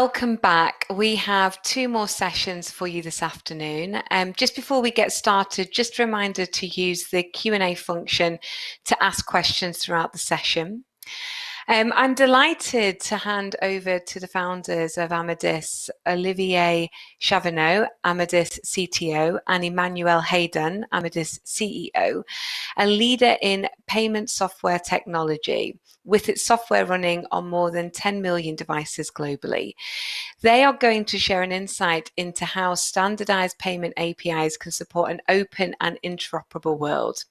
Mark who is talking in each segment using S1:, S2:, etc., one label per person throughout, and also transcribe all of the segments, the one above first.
S1: welcome back. We have two more sessions for you this afternoon. Just before we get started, just a reminder to use the Q&A function to ask questions throughout the session. I'm delighted to hand over to the founders of Amadis, Olivier Chavanot, Amadis CTO, and Emmanuel Hayden, Amadis CEO, a leader in payment software technology, with its software running on more than 10 million devices globally. They are going to share an insight into how standardized payment APIs can support an open and interoperable world.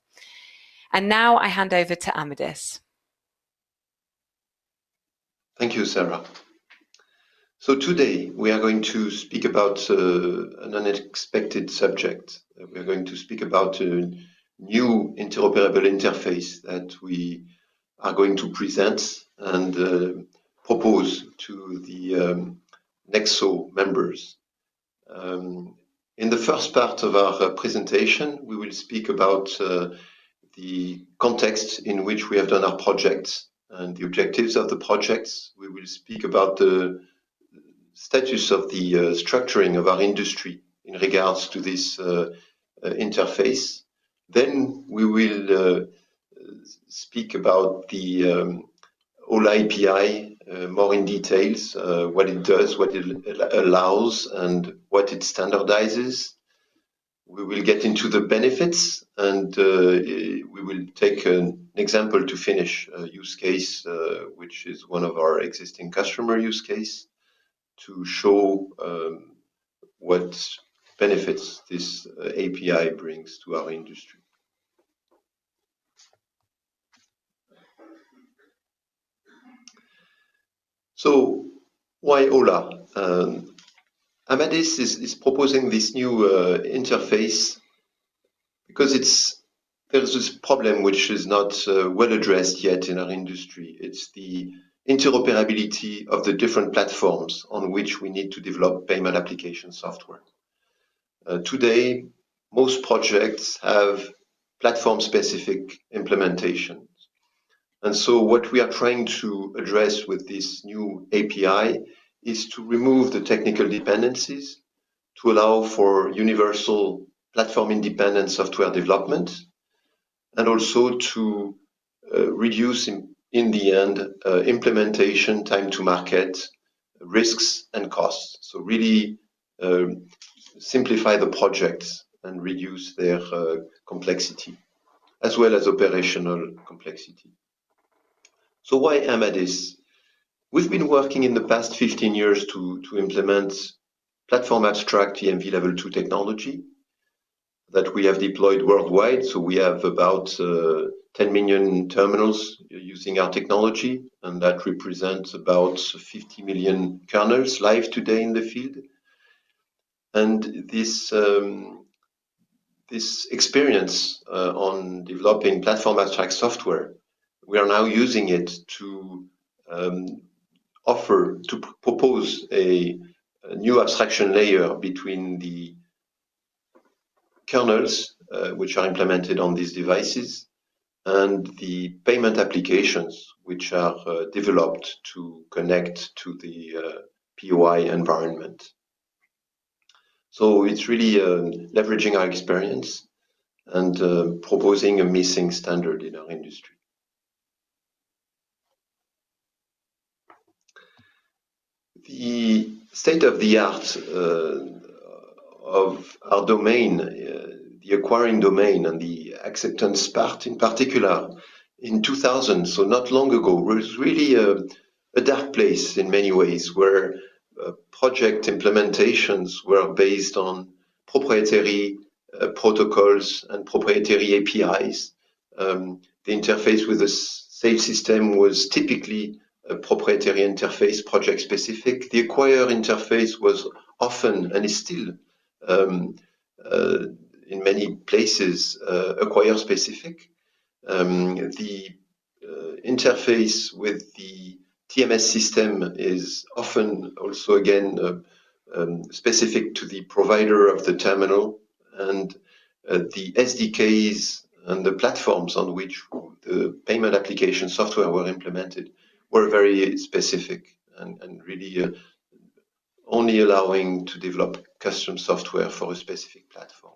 S1: And now I hand over to Amadis.
S2: Thank you, Sarah. So today we are going to speak about an unexpected subject. We are going to speak about a new interoperable interface that we are going to present and propose to the Nexo members. In the first part of our presentation, we will speak about the context in which we have done our projects and the objectives of the projects. We will speak about the status of the structuring of our industry in regards to this interface. Then we will speak about the OLA API more in details, what it does, what it allows, and what it standardizes. We will get into the benefits, and we will take an example to finish, a use case, which is one of our existing customer use case, to show what benefits this API brings to our industry. So why OLA? Amadis is proposing this new interface because there's this problem which is not well addressed yet in our industry. It's the interoperability of the different platforms on which we need to develop payment application software. Today, most projects have platform-specific implementations. And so what we are trying to address with this new API is to remove the technical dependencies, to allow for universal platform-independent software development, and also to reduce, in the end, implementation, time to market, risks, and costs. So really simplify the projects and reduce their complexity, as well as operational complexity. So why Amadis? We've been working in the past 15 years to implement platform abstract EMV level 2 technology that we have deployed worldwide. So we have about 10 million terminals using our technology, and that represents about 50 million kernels live today in the field. And this experience on developing platform abstract software, we are now using it to propose a new abstraction layer between the kernels which are implemented on these devices and the payment applications which are developed to connect to the POI environment. So it's really leveraging our experience and proposing a missing standard in our industry. The state of the art of our domain, the acquiring domain and the acceptance part in particular, in 2000, so not long ago, was really a dark place in many ways, where project implementations were based on proprietary protocols and proprietary APIs. The interface with the save system was typically a proprietary interface, project specific. The acquire interface was often, and is still in many places, acquire specific. The interface with the TMS system is often also again specific to the provider of the terminal, and the SDKs and the platforms on which the payment application software were implemented were very specific and really only allowing to develop custom software for a specific platform.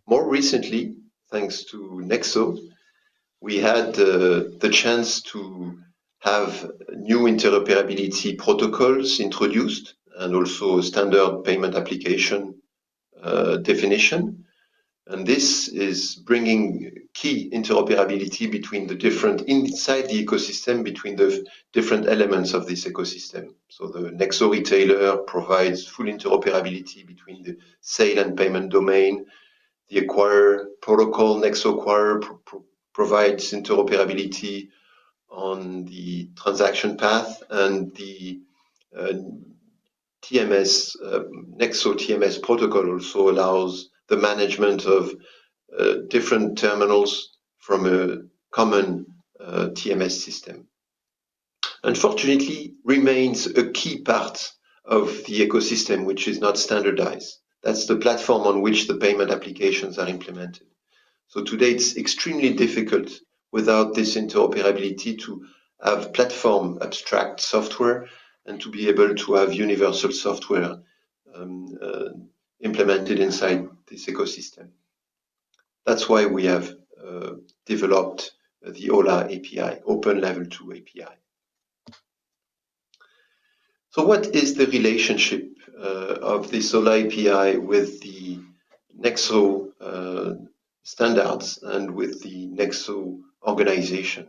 S2: More recently, thanks to Nexo, we had the chance to have new interoperability protocols introduced and also standard payment application definition. And this is bringing key interoperability between the different, inside the ecosystem, between the different elements of this ecosystem. So the Nexo retailer provides full interoperability between the sale and payment domain. The acquirer protocol, Nexo acquirer, provides interoperability on the transaction path, and the TMS, Nexo TMS protocol also allows the management of different terminals from a common TMS system. Unfortunately, remains a key part of the ecosystem which is not standardized. That's the platform on which the payment applications are implemented. So today it's extremely difficult without this interoperability to have platform abstract software and to be able to have universal software implemented inside this ecosystem. That's why we have developed the OLA API, Open Level 2 API. So what is the relationship of this OLA API with the Nexo standards and with the Nexo organization?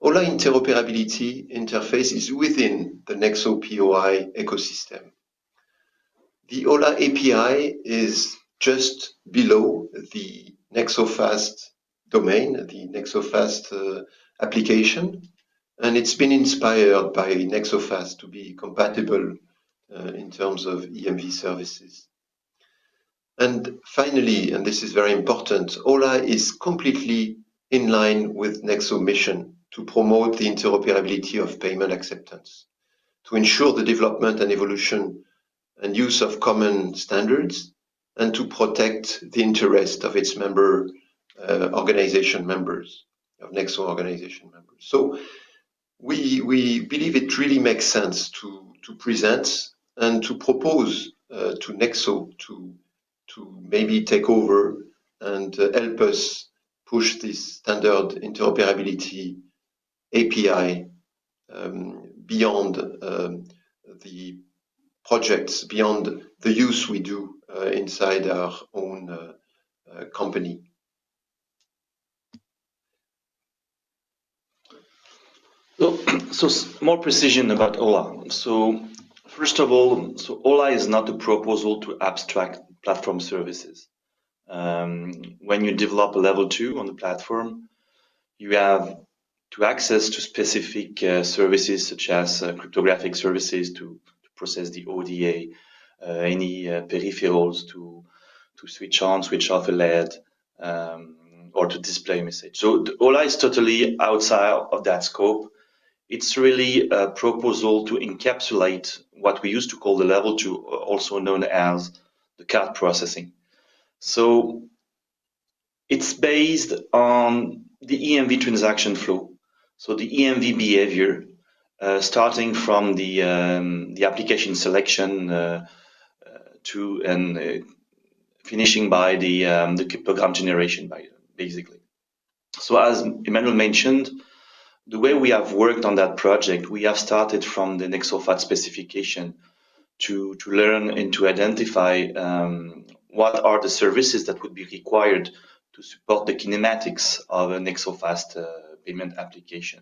S2: OLA interoperability interface is within the Nexo POI ecosystem. The OLA API is just below the NexoFast domain, the NexoFast application, and it's been inspired by NexoFast to be compatible in terms of EMV services. And finally, and this is very important, OLA is completely in line with Nexo mission to promote the interoperability of payment acceptance, to ensure the development and evolution and use of common standards, and to protect the interest of its member organization members, of Nexo organization members. So we believe it really makes sense to present and to propose to Nexo to maybe take over and help us push this standard interoperability API beyond the projects, beyond the use we do inside our own company.
S3: So more precision about OLA. So first of all, OLA is not a proposal to abstract platform services. When you develop a level 2 on the platform, you have to access to specific services such as cryptographic services to process the ODA, any peripherals to switch on, switch off a LED, or to display a message. So the OLA is totally outside of that scope. It's really a proposal to encapsulate what we used to call the level 2, also known as the card processing. So it's based on the EMV transaction flow. So the EMV behavior, starting from the application selection to and finishing by the cryptogram generation, basically. So as Emmanuel mentioned, the way we have worked on that project, we have started from the NexoFast specification to learn and to identify what are the services that would be required to support the kinematics of a NexoFast payment application.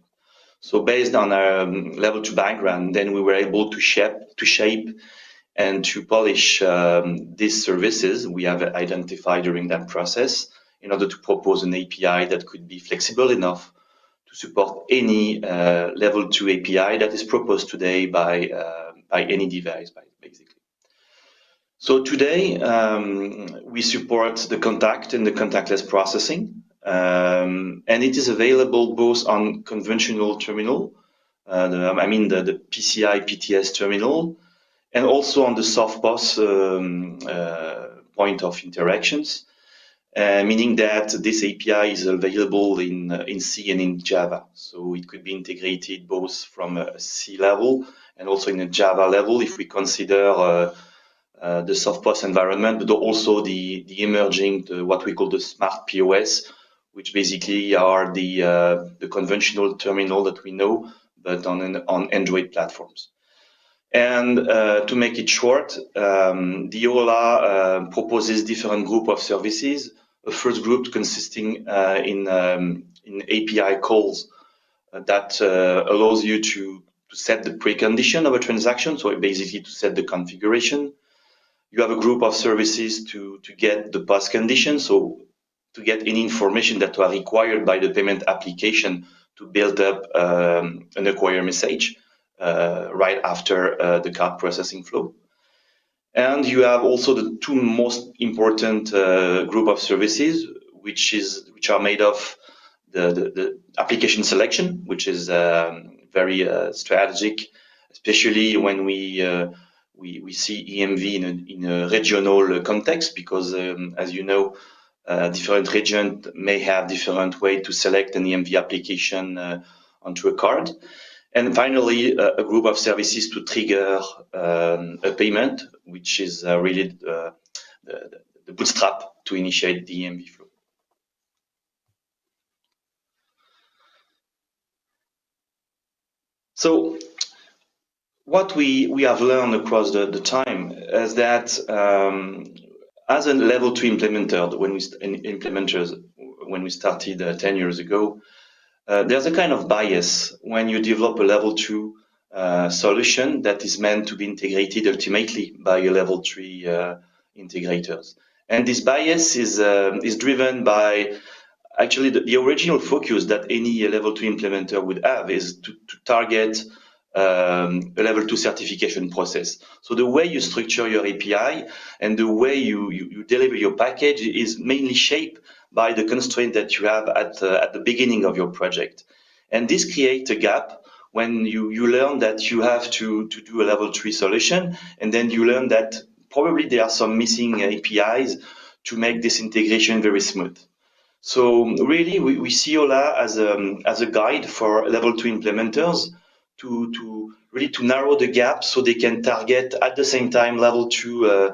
S3: So based on our level 2 background, then we were able to shape and to polish these services we have identified during that process in order to propose an API that could be flexible enough to support any level 2 API that is proposed today by any device, basically. So today, we support the contact and the contactless processing, and it is available both on conventional terminal, the PCI PTS terminal, and also on the softPOS point of interactions, meaning that this API is available in C and in Java. So it could be integrated both from a C level and also in a Java level, if we consider the soft-POS environment, but also the emerging, what we call the smart POS, which basically are the conventional terminal that we know, but on Android platforms. And to make it short, the OLA proposes different group of services. A first group consisting in API calls that allows you to set the precondition of a transaction, so basically to set the configuration. You have a group of services to get the post condition, so to get any information that are required by the payment application to build up an acquire message right after the card processing flow. And you have also the two most important group of services, which are made of the application selection, which is very strategic, especially when we see EMV in a regional context, because as you know, different regions may have different way to select an EMV application onto a card. And finally, a group of services to trigger a payment, which is really the bootstrap to initiate the EMV flow. So what we have learned across the time is that as a level 2 implementer, when we started 10 years ago, there's a kind of bias when you develop a level 2 solution that is meant to be integrated ultimately by a level 3 integrators. And this bias is driven by actually the original focus that any level 2 implementer would have is to target a level 2 certification process. So the way you structure your API and the way you deliver your package is mainly shaped by the constraint that you have at the beginning of your project. And this creates a gap when you learn that you have to do a level 3 solution, and then you learn that probably there are some missing APIs to make this integration very smooth. So really, we see OLA as a guide for level 2 implementers to really narrow the gap so they can target at the same time level 2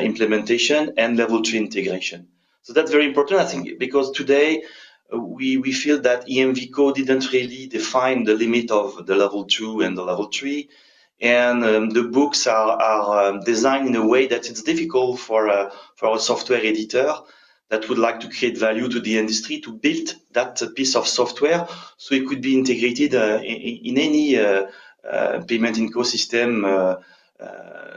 S3: implementation and level 3 integration. So that's very important, I think, because today we feel that EMV code didn't really define the limit of the level 2 and the level 3. And the books are designed in a way that it's difficult for a software editor that would like to create value to the industry to build that piece of software so it could be integrated in any payment ecosystem.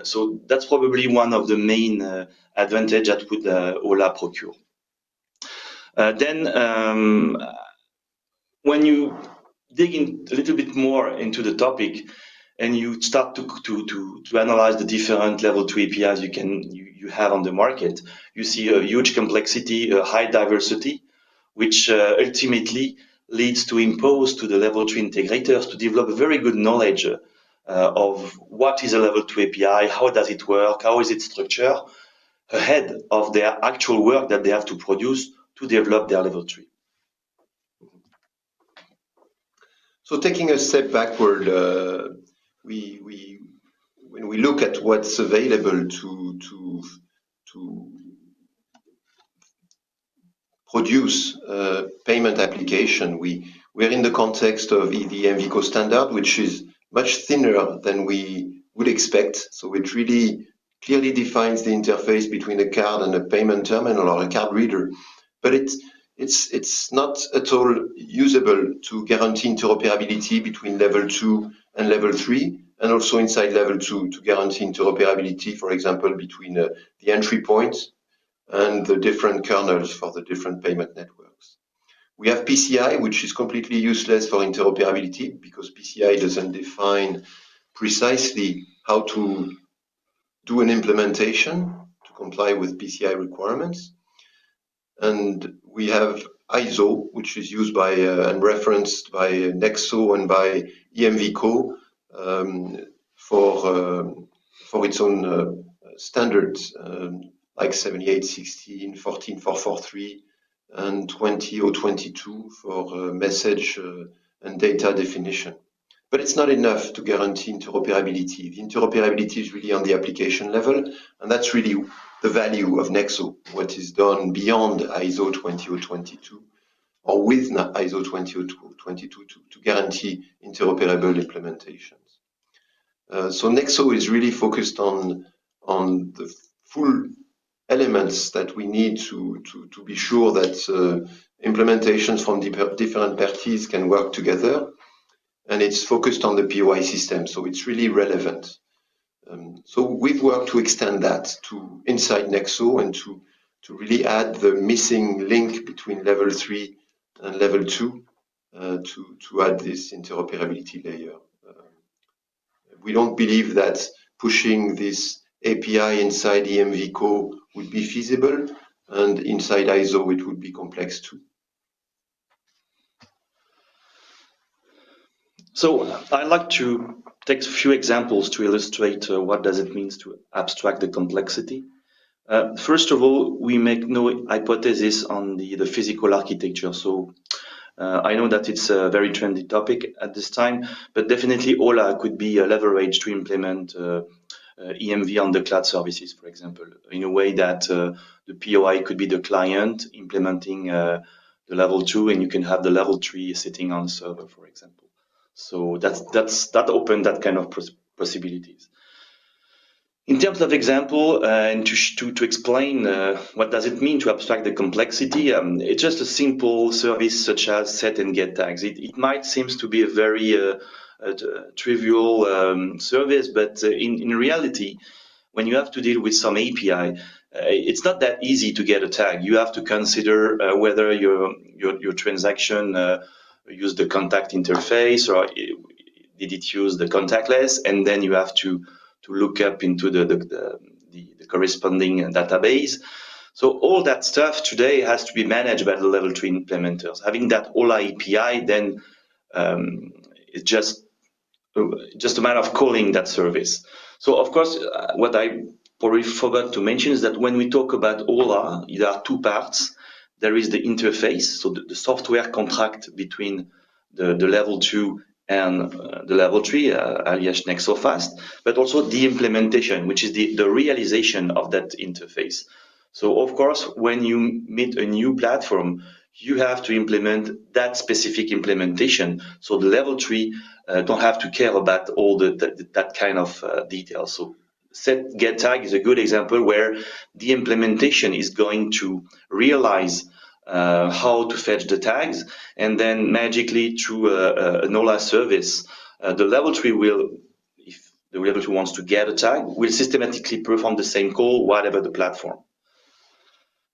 S3: So that's probably one of the main advantage that would OLA procure. Then when you dig in a little bit more into the topic and you start to analyze the different level 2 APIs you have on the market, you see a huge complexity, a high diversity, which ultimately leads to impose to the level 3 integrators to develop a very good knowledge of what is a level 2 API, how does it work, how is it structured, ahead of their actual work that they have to produce to develop their level 3.
S2: So taking a step backward, when we look at what's available to produce a payment application, we're in the context of the Nexo standard, which is much thinner than we would expect. So it really clearly defines the interface between a card and a payment terminal or a card reader, but it's not at all usable to guarantee interoperability between level 2 and level 3, and also inside level 2 to guarantee interoperability, for example, between the entry points and the different kernels for the different payment networks. We have PCI, which is completely useless for interoperability because PCI doesn't define precisely how to do an implementation to comply with PCI requirements. And we have ISO, which is used by and referenced by Nexo and by EMVCo for its own standards, like 7816, 14443, and 20022 for message and data definition. But it's not enough to guarantee interoperability. The interoperability is really on the application level, and that's really the value of Nexo, what is done beyond ISO 20022 or with ISO 20022 to guarantee interoperable implementations. So Nexo is really focused on the full elements that we need to be sure that implementations from different parties can work together. And it's focused on the POI system, so it's really relevant. So we've worked to extend that to inside Nexo and to really add the missing link between level 3 and level 2 to add this interoperability layer. We don't believe that pushing this API inside EMVCo would be feasible, and inside ISO it would be complex too.
S3: So I'd like to take a few examples to illustrate what does it mean to abstract the complexity. First of all, we make no hypothesis on the physical architecture. So I know that it's a very trendy topic at this time, but definitely OLA could be leveraged to implement EMV on the cloud services, for example, in a way that the POI could be the client implementing the level 2, and you can have the level 3 sitting on the server, for example. So that opened that kind of possibilities. In terms of example, and to explain what does it mean to abstract the complexity, it's just a simple service such as set and get tags. It might seem to be a very trivial service, but in reality, when you have to deal with some API, it's not that easy to get a tag. You have to consider whether your transaction use the contact interface or did it use the contactless, and then you have to look up into the corresponding database. So all that stuff today has to be managed by the level 3 implementers. Having that OLA API, then it's just a matter of calling that service. So of course, what I probably forgot to mention is that when we talk about OLA, there are two parts. There is the interface, so the software contract between the level 2 and the level 3, alias Nexo Fast, but also the implementation, which is the realization of that interface. So of course, when you meet a new platform, you have to implement that specific implementation. So the level 3 don't have to care about all that kind of details. So set get tag is a good example where the implementation is going to realize how to fetch the tags, and then magically through an OLA service, the level 3 will, if the level 2 wants to get a tag, will systematically perform the same call, whatever the platform.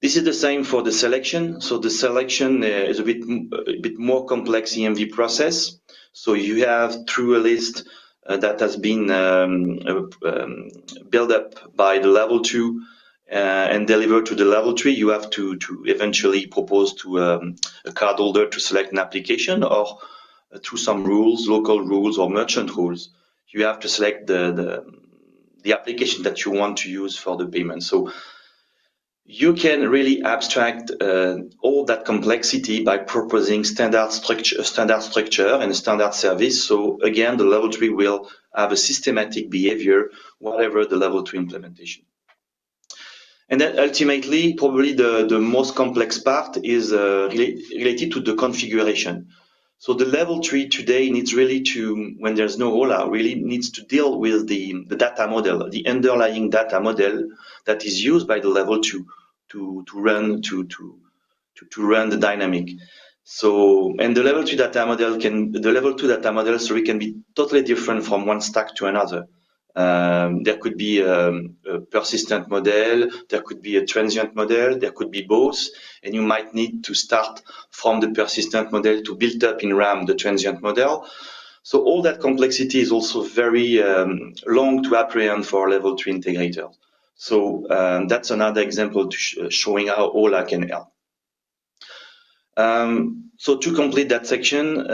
S3: This is the same for the selection. So the selection is a bit more complex EMV process. So you have through a list that has been built up by the level 2 and delivered to the level 3, you have to eventually propose to a cardholder to select an application, or through some rules, local rules or merchant rules, you have to select the application that you want to use for the payment. So you can really abstract all that complexity by proposing standard structure and a standard service. So again, the level 3 will have a systematic behavior, whatever the level 2 implementation. And then ultimately, probably the most complex part is related to the configuration. So the level 3 today needs really to, when there's no OLA, really needs to deal with the data model, the underlying data model that is used by the level 2 to run the dynamic. So, and the level 2 data model can be totally different from one stack to another. There could be a persistent model, there could be a transient model, there could be both, and you might need to start from the persistent model to build up in RAM the transient model. So all that complexity is also very long to apprehend for level 3 integrators. So that's another example to showing how OLA can help. So to complete that section,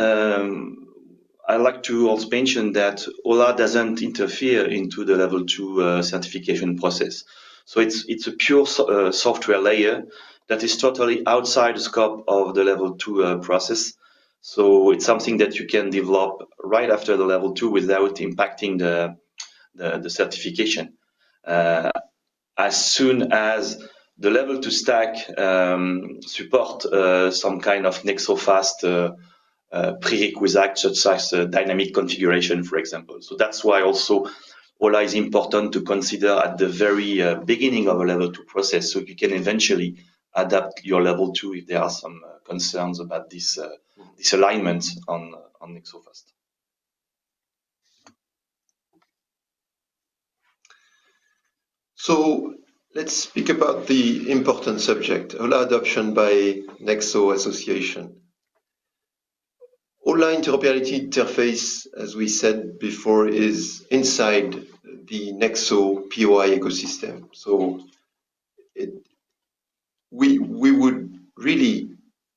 S3: I'd like to also mention that OLA doesn't interfere into the level 2 certification process. So it's a pure software layer that is totally outside the scope of the level 2 process. So it's something that you can develop right after the level 2 without impacting the certification. As soon as the level 2 stack support some kind of Nexo fast prerequisite, such as dynamic configuration, for example. So that's why also OLA is important to consider at the very beginning of a level 2 process, so you can eventually adapt your level 2 if there are some concerns about this alignment on Nexo fast.
S2: So let's speak about the important subject, OLA adoption by Nexo Association. OLA interoperability interface, as we said before, is inside the Nexo POI ecosystem. So we would really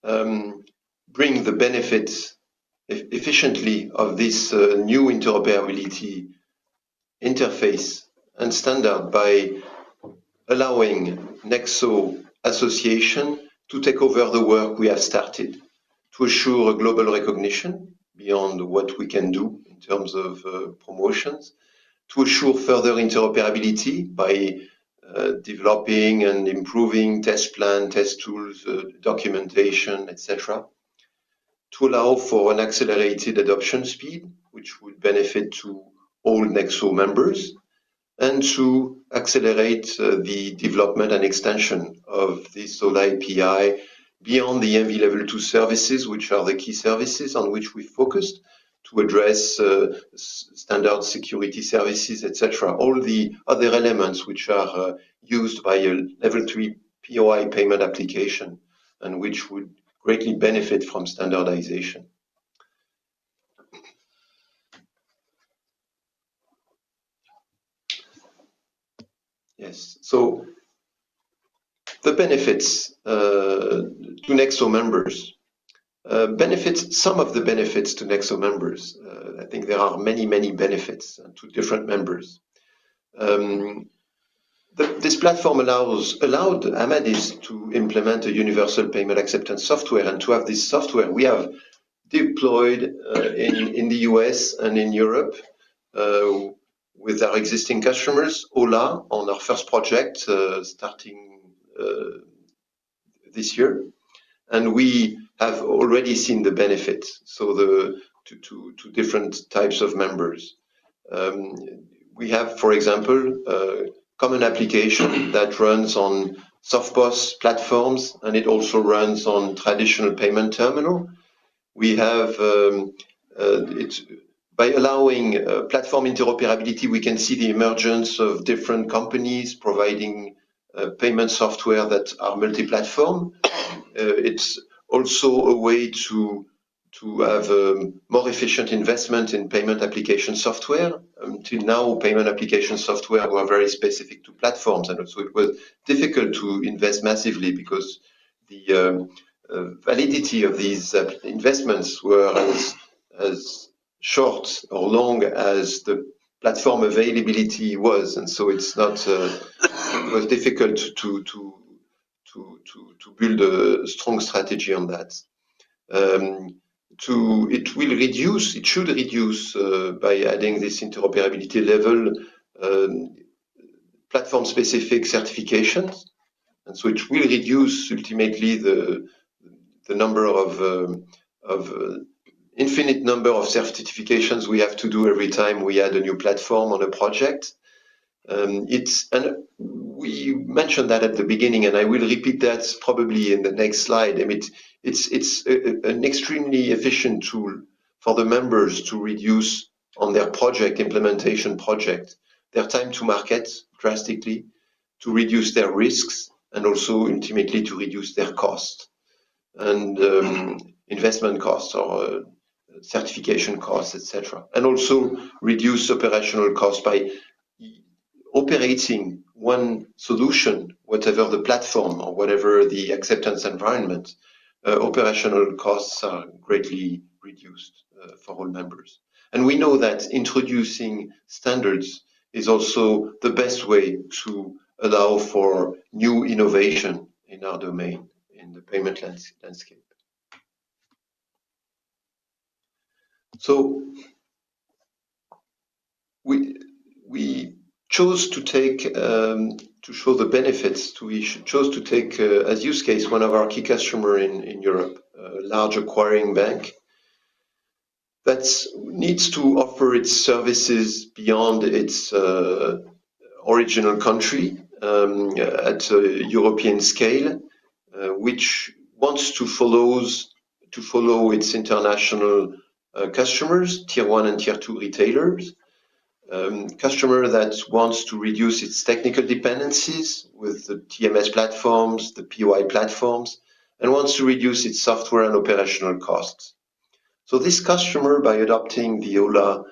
S2: bring the benefits efficiently of this new interoperability interface and standard by allowing Nexo Association to take over the work we have started, to assure a global recognition beyond what we can do in terms of promotions, to assure further interoperability by developing and improving test plan, test tools, documentation, etc., to allow for an accelerated adoption speed, which would benefit to all Nexo members, and to accelerate the development and extension of this OLA API beyond the MV Level 2 services, which are the key services on which we focused, to address standard security services, etc. All the other elements which are used by a Level 3 POI payment application and which would greatly benefit from standardization. Yes, so the benefits to Nexo members. Some of the benefits to Nexo members. I think there are many, many benefits to different members. This platform allowed Amadis to implement a universal payment acceptance software, and to have this software we have deployed in the US and in Europe with our existing customers, OLA, on our first project starting this year. And we have already seen the benefits, so to different types of members. We have, for example, a common application that runs on SoftPOS platforms, and it also runs on traditional payment terminal. We have, by allowing platform interoperability, we can see the emergence of different companies providing payment software that are multi-platform. It's also a way to have more efficient investment in payment application software. Until now, payment application software were very specific to platforms, and so it was difficult to invest massively because the validity of these investments were as short or long as the platform availability was, and so it's not. It was difficult to build a strong strategy on that. It should reduce by adding this interoperability level platform-specific certifications, and so it will reduce ultimately the number of infinite number of certifications we have to do every time we add a new platform on a project. And we mentioned that at the beginning, and I will repeat that probably in the next slide. I mean, it's an extremely efficient tool for the members to reduce on their project, implementation project, their time to market drastically, to reduce their risks, and also ultimately to reduce their cost and investment costs or certification costs, etc. And also reduce operational costs by operating one solution, whatever the platform or whatever the acceptance environment. Operational costs are greatly reduced for all members. And we know that introducing standards is also the best way to allow for new innovation in our domain, in the payment landscape. So we chose to take to show the benefits. We chose to take as use case one of our key customer in Europe, a large acquiring bank that needs to offer its services beyond its original country at a European scale, which wants to follow its international customers, tier 1 and tier 2 retailers, customer that wants to reduce its technical dependencies with the TMS platforms, the POI platforms, and wants to reduce its software and operational costs. So this customer, by adopting the OLA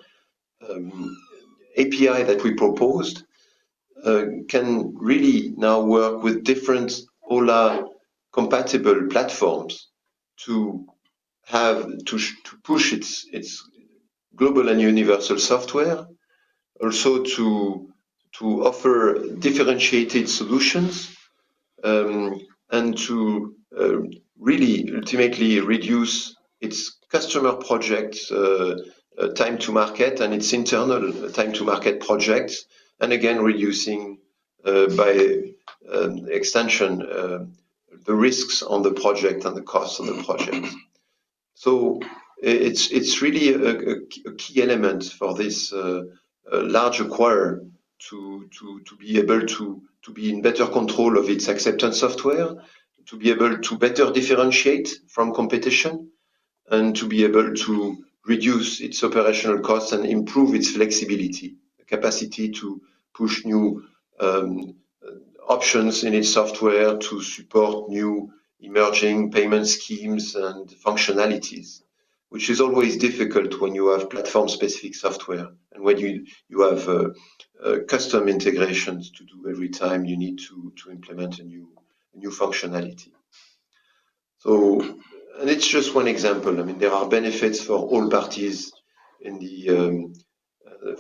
S2: API that we proposed, can really now work with different OLA compatible platforms to push its global and universal software, also to offer differentiated solutions, and to really ultimately reduce its customer projects time to market and its internal time to market projects, and again reducing by extension the risks on the project and the costs of the project. So it's really a key element for this large acquirer to be able to be in better control of its acceptance software, to be able to better differentiate from competition, and to be able to reduce its operational costs and improve its flexibility, the capacity to push new options in its software to support new emerging payment schemes and functionalities, which is always difficult when you have platform-specific software and when you have custom integrations to do every time you need to implement a new functionality. So, and it's just one example. I mean, there are benefits for all parties in the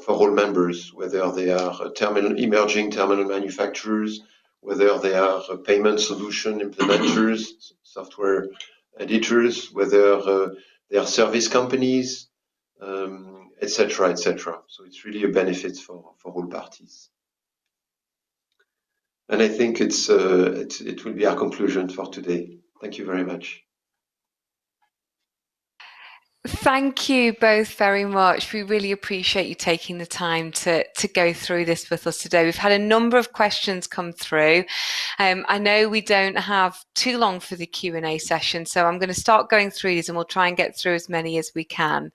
S2: for all members, whether they are emerging terminal manufacturers, whether they are payment solution implementers, software editors, whether they are service companies, etc., etc. So it's really a benefit for all parties. And I think it will be our conclusion for today. Thank you very much.
S1: Thank you both very much. We really appreciate you taking the time to go through this with us today. We've had a number of questions come through. I know we don't have too long for the Q&A session, so I'm going to start going through these and we'll try and get through as many as we can.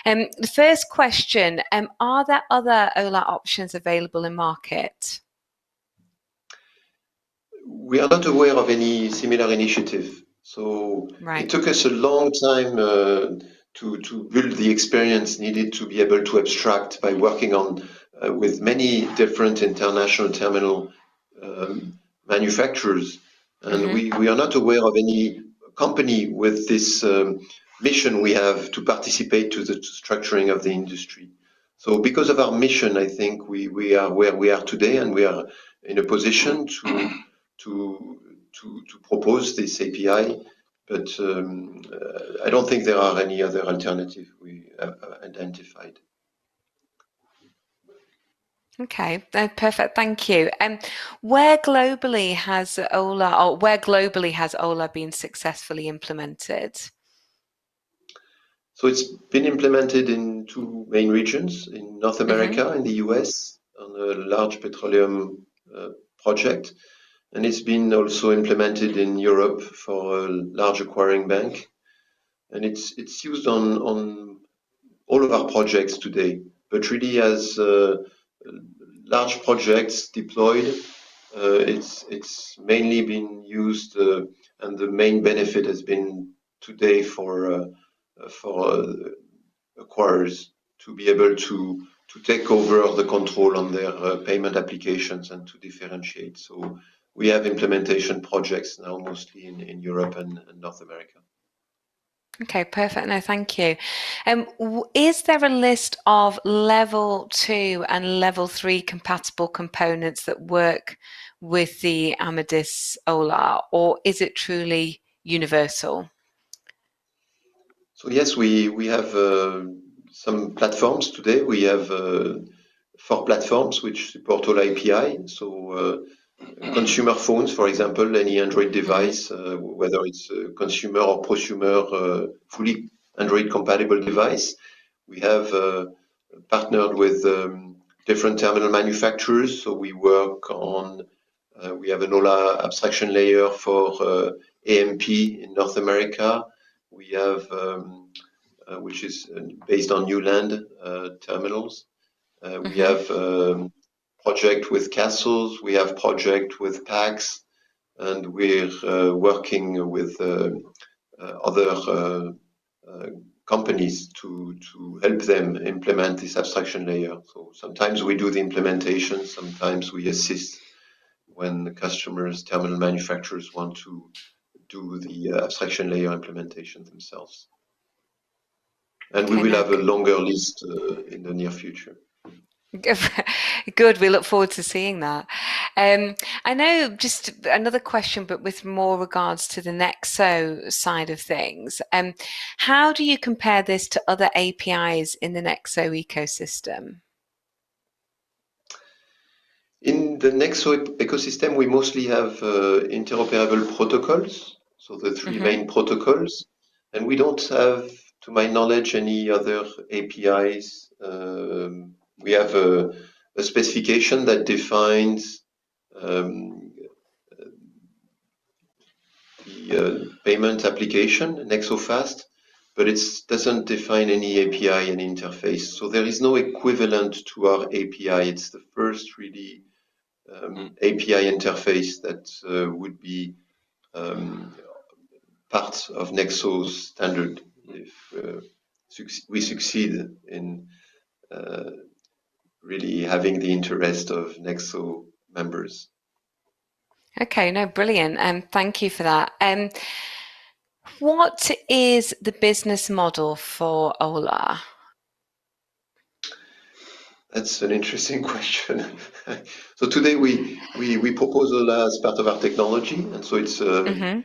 S1: The first question, are there other OLA options available in market?
S2: We are not aware of any similar initiative. So It took us a long time to build the experience needed to be able to abstract by working on with many different international terminal manufacturers. And we are not aware of any company with this mission we have to participate to the structuring of the industry. So because of our mission, I think we are where we are today, and we are in a position to propose this API, but I don't think there are any other alternative we have identified.
S1: Okay, perfect. Thank you. Where globally has OLA been successfully implemented?
S2: So it's been implemented in two main regions, in North America, in the US, on a large petroleum project. And it's been also implemented in Europe for a large acquiring bank. And it's used on all of our projects today, but really as large projects deployed, it's mainly been used, and the main benefit has been today for acquirers to be able to take over the control on their payment applications and to differentiate. So we have implementation projects now mostly in Europe and North America.
S1: Okay, perfect. No, thank you. Is there a list of level 2 and level 3 compatible components that work with the Amadis OLA, or is it truly universal?
S2: So yes, we have some platforms today. We have 4 platforms which support all API. So consumer phones, for example, any Android device, whether it's a consumer or prosumer, fully Android compatible device. We have partnered with different terminal manufacturers. So we work on, we have an OLA abstraction layer for AMP in North America. We have, which is based on Newland terminals. We have project with castles, we have project with packs, and we're working with other companies to help them implement this abstraction layer. So sometimes we do the implementation, sometimes we assist when the customers, terminal manufacturers want to do the abstraction layer implementation themselves. And we will have a longer list in the near future.
S1: Good. We look forward to seeing that. I know just another question, but with more regards to the Nexo side of things. How do you compare this to other APIs in the Nexo ecosystem?
S2: In the Nexo ecosystem, we mostly have interoperable protocols, so the 3 main protocols, and we don't have, to my knowledge, any other APIs. We have a specification that defines the payment application, Nexo Fast, but it doesn't define any API and interface. So there is no equivalent to our API. It's the first really API interface that would be part of Nexo's standard if we succeed in really having the interest of Nexo members.
S1: Okay, no, brilliant. Thank you for that. What is the business model for OLA?
S2: That's an interesting question. So today we propose OLA as part of our technology, and so it's the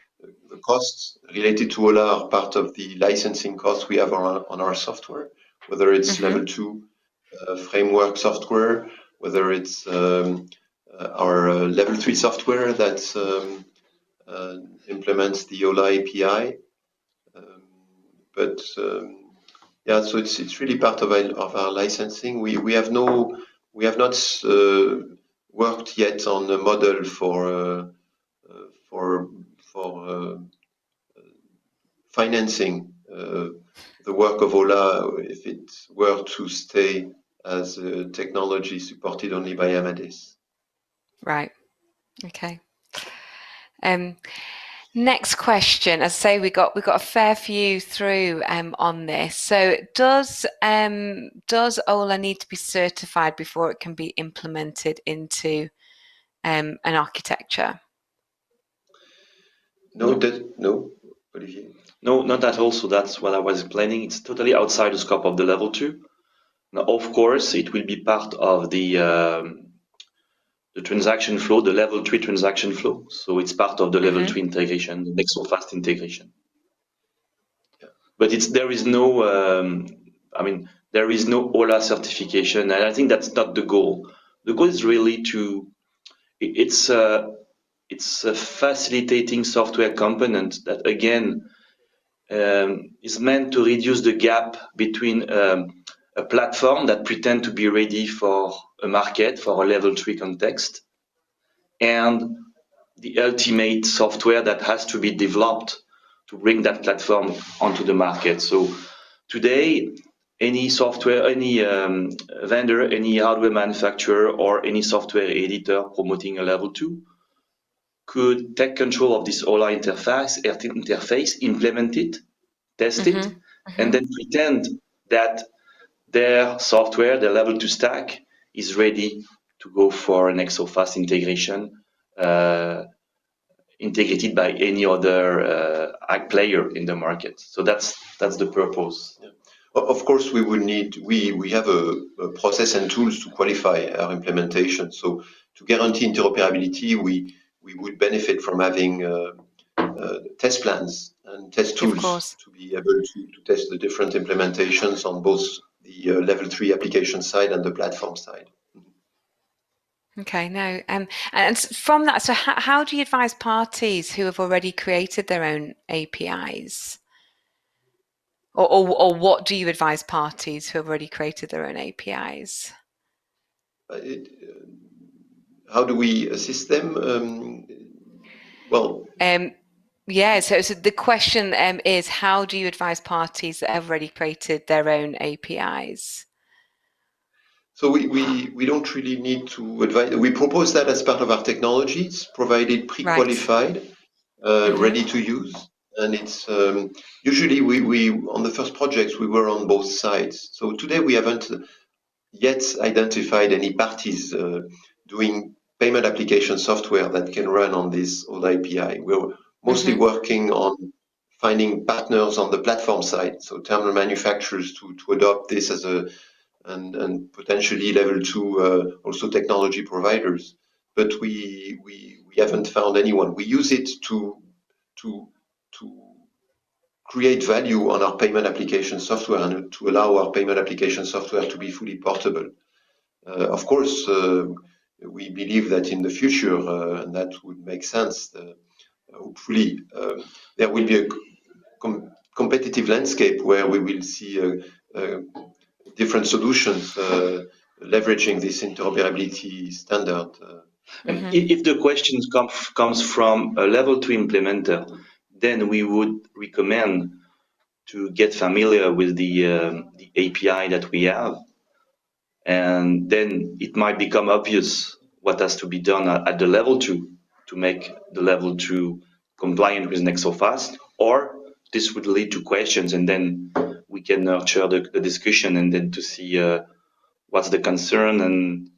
S2: costs related to OLA are part of the licensing costs we have on our software, whether it's level 2 framework software, whether it's our level 3 software that implements the OLA API. Yeah, so it's really part of our licensing. We have not worked yet on a model for financing the work of OLA if it were to stay as a technology supported only by Amadis.
S1: Right. Okay. Next question. As I say, we got a fair few through on this. So does OLA need to be certified before it can be implemented into an architecture?
S2: No, Olivier.
S3: No, not at all. So that's what I was explaining. It's totally outside the scope of the level 2. Now, of course, it will be part of the transaction flow, the level 3 transaction flow. So it's part of the level 3 integration, the Nexo Fast integration. Yeah. But there is no, there is no OLA certification, and I think that's not the goal. The goal is really it's a facilitating software component that again is meant to reduce the gap between a platform that pretend to be ready for a market, for a level 3 context, and the ultimate software that has to be developed to bring that platform onto the market. So today, any software, any vendor, any hardware manufacturer, or any software editor promoting a level 2 could take control of this OLA interface, implement it, test it, and then pretend that their software, their level 2 stack, is ready to go for an Nexo Fast integration, integrated by any other player in the market. So that's the purpose.
S2: Yeah. Of course, we have a process and tools to qualify our implementation. So to guarantee interoperability, we would benefit from having test plans and test
S1: Of
S2: tools
S1: course.
S2: to be able to test the different implementations on both the level 3 application side and the platform side.
S1: Okay, no. And from that, so how do you advise parties who have already created their own APIs? Or what do you advise parties who have already created their own APIs?
S2: How do we assist them?
S1: Yeah, so the question is, how do you advise parties that have already created their own APIs?
S2: So we don't really need to advise. We propose that as part of our technologies, provided pre-qualified, ready to use. And it's usually we on the first projects we were on both sides. So today we haven't yet identified any parties doing payment application software that can run on this old API. We're mostly working on finding partners on the platform side, so terminal manufacturers to adopt this as a and potentially level 2 also technology providers. But we haven't found anyone. We use it to create value on our payment application software and to allow our payment application software to be fully portable. Of course, we believe that in the future, and that would make sense, hopefully, there will be a competitive landscape where we will see different solutions leveraging this interoperability standard.
S3: If the question comes from a level 2 implementer, then we would recommend to get familiar with the API that we have. And then it might become obvious what has to be done at the level 2 to make the level 2 compliant with NexoFast, or this would lead to questions, and then we can nurture the discussion and then to see what's the concern and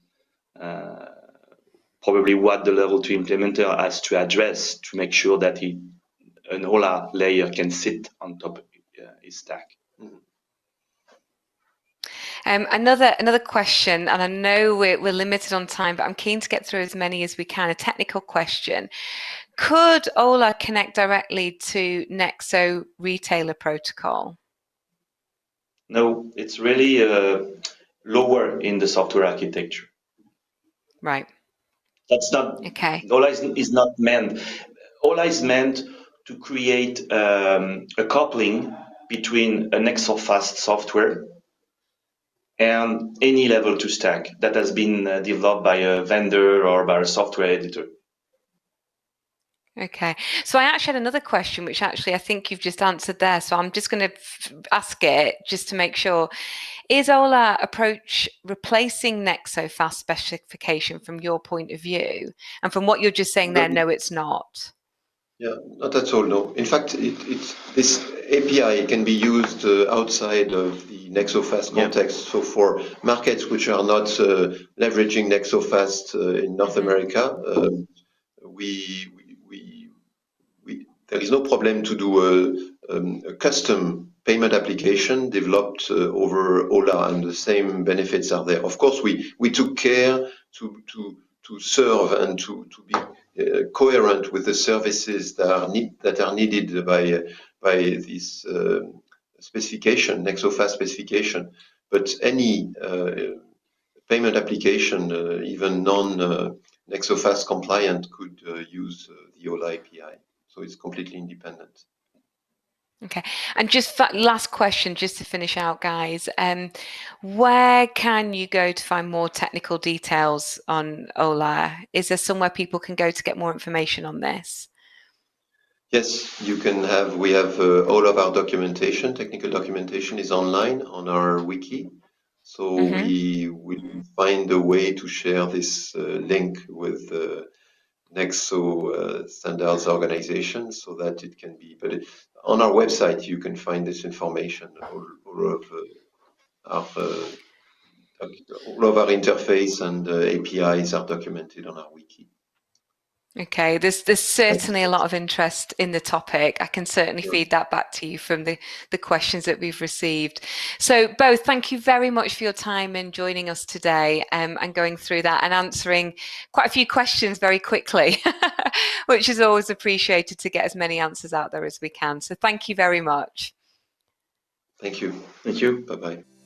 S3: probably what the level 2 implementer has to address to make sure that an OLA layer can sit on top of his stack.
S1: Another question, and I know we're limited on time, but I'm keen to get through as many as we can. A technical question. Could OLA connect directly to Nexo Retailer Protocol?
S3: No, it's really lower in the software architecture.
S1: Right.
S3: That's not,
S1: okay.
S3: OLA is not meant. OLA is meant to create a coupling between a NexoFast software and any level 2 stack that has been developed by a vendor or by a software editor.
S1: Okay, so I actually had another question, which actually I think you've just answered there. So I'm just going to ask it just to make sure. Is OLA approach replacing NexoFast specification from your point of view? And from what you're just saying there, no, it's not.
S2: Yeah, not at all, no. In fact, this API can be used outside of the NexoFast context. So for markets which are not leveraging NexoFast in North America, there is no problem to do a custom payment application developed over OLA, and the same benefits are there. Of course, we took care to serve and to be coherent with the services that are needed by this specification, NexoFast specification. But any payment application, even non-NexoFast compliant, could use the OLA API. So it's completely independent.
S1: Okay, and just last question, just to finish out, guys. Where can you go to find more technical details on OLA? Is there somewhere people can go to get more information on this?
S2: Yes, you can have. We have all of our documentation, technical documentation, is online on our wiki. So we will find a way to share this link with Nexo Standards organization so that it can be. But on our website, you can find this information. All of our interface and APIs are documented on our wiki.
S1: Okay, there's certainly a lot of interest in the topic. I can certainly feed that back to you from the questions that we've received. So both, thank you very much for your time in joining us today, and going through that and answering quite a few questions very quickly, which is always appreciated to get as many answers out there as we can. So thank you very much.
S2: Thank you.
S3: Thank you.
S2: Bye-bye.